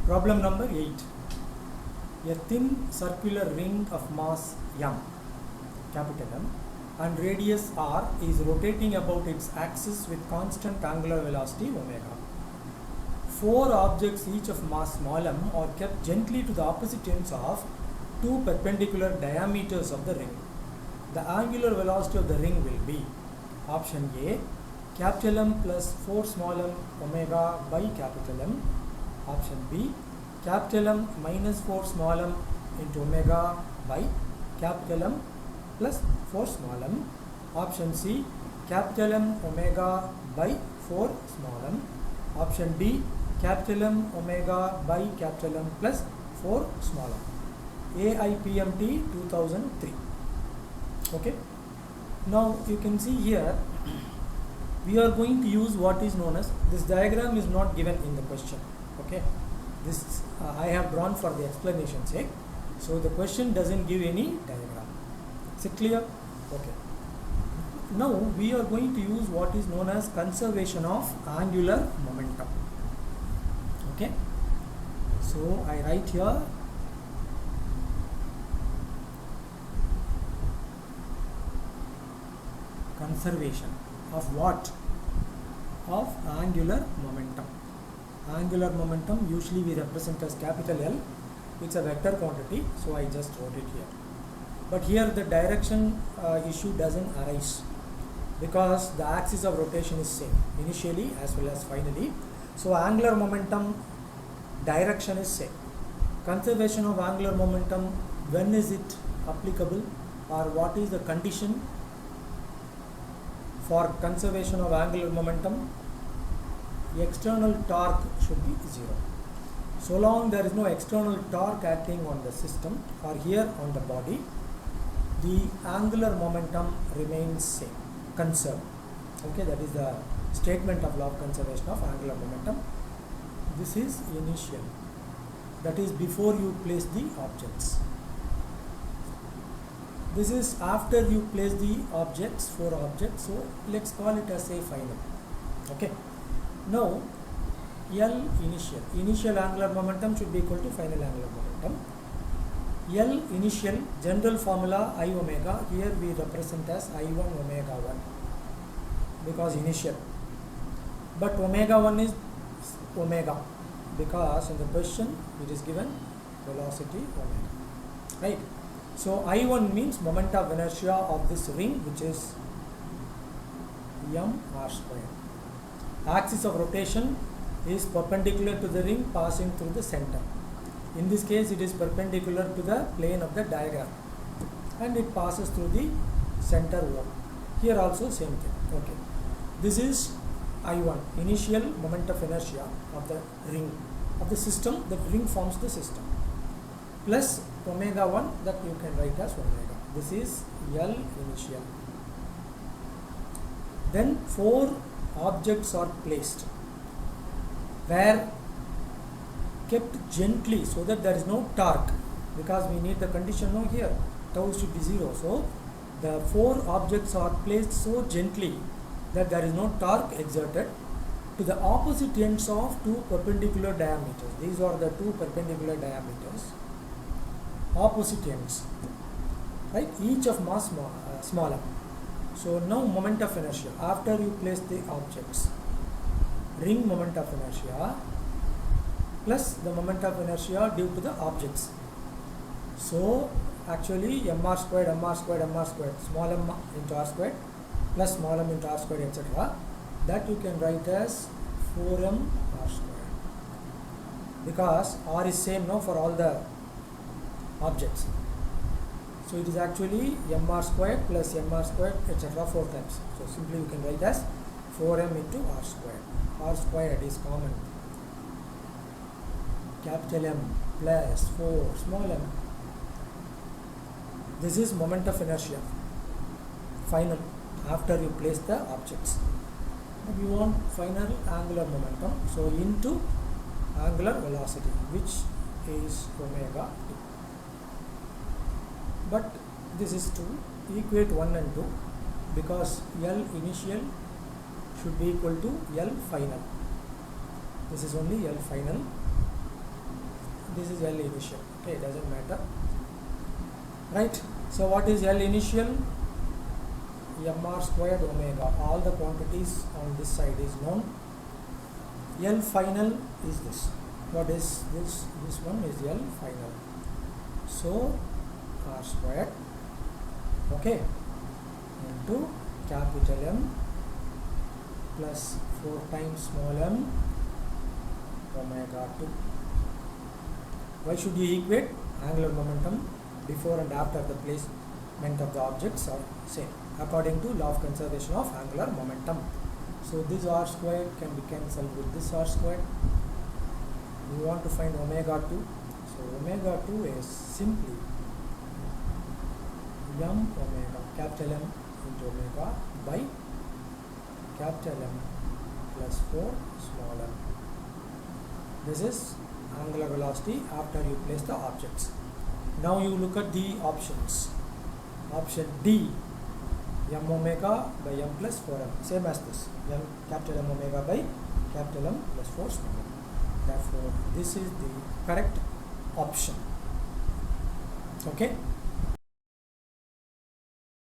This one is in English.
Problem number 8. A thin circular ring of mass m, capital M, and radius r is rotating about its axis with constant angular velocity omega. Four objects each of mass small m are kept gently to the opposite ends of two perpendicular diameters of the ring. The angular velocity of the ring will be option A, capital M plus 4 small m omega by capital M. Option B, capital M minus 4 small m into omega by capital M plus 4 small m. Option C, capital M omega by 4 small m. Option D, capital M omega by capital M plus 4 small m. AIPMT 2003. Okay. Now you can see here we are going to use what is known as, this diagram is not given in the question. Okay. This I have drawn for the explanation sake. So the question doesn't give any diagram. Is it clear? Okay. Now we are going to use what is known as conservation of angular momentum. Okay. So I write here conservation of what? Of angular momentum. Angular momentum usually we represent as capital L. It's a vector quantity, so I just wrote it here. But here the direction issue doesn't arise because the axis of rotation is same initially as well as finally. So angular momentum direction is same. Conservation of angular momentum, when is it applicable, or what is the condition for conservation of angular momentum? External torque should be 0. So long there is no external torque acting on the system or here on the body, the angular momentum remains same, conserved. Okay, that is the statement of law of conservation of angular momentum. This is initial, that is before you place the objects. This is after you place the objects, 4 objects, so let's call it as a final. Okay. Now L initial angular momentum should be equal to final angular momentum. L initial, general formula I omega, here we represent as I1 omega 1 because initial, but omega 1 is omega because in the question it is given velocity omega, right? So I1 means moment of inertia of this ring, which is m r square. Axis of rotation is perpendicular to the ring passing through the center. In this case it is perpendicular to the plane of the diagram and it passes through the center O. Here also same thing. Okay. This is I1, initial moment of inertia of the ring, of the system. The ring forms the system, plus omega 1 that you can write as omega. This is L initial. Then 4 objects are placed where kept gently so that there is no torque, because we need the condition now here, tau should be 0. So the 4 objects are placed so gently that there is no torque exerted to the opposite ends of 2 perpendicular diameters. These are the 2 perpendicular diameters, opposite ends, right? Each of mass smaller. So now moment of inertia after you place the objects, ring moment of inertia plus the moment of inertia due to the objects. So actually mr squared, small m into r squared plus small m into r squared, etc. that you can write as 4m r squared because r is same now for all the objects. So it is actually mr squared plus mr squared, etc. 4 times. So simply you can write as 4m into r squared. R squared is common. Capital M plus 4 small m. This is moment of inertia, final, after you place the objects. But you want final angular momentum, so into angular velocity, which is omega t. But this is to equate 1 and 2 because L initial should be equal to L final. This is only L final. this is L initial. Okay, it doesn't matter, right? So what is L initial? mr squared omega. All the quantities on this side is known. L final is this. What is this? This one is L final. So r squared, okay, into capital M plus 4 times small m omega 2. Why should you equate? Angular momentum before and after the placement of the objects are same according to law of conservation of angular momentum. So this r squared can be cancelled with this r squared. We want to find omega 2. So omega 2 is simply m omega, capital M into omega by capital M plus 4 small m. This is angular velocity after you place the objects. Now you look at the options. Option D, m omega by m plus 4m, same as this, m capital M omega by capital M plus 4 small m. Therefore this is the correct option. Okay.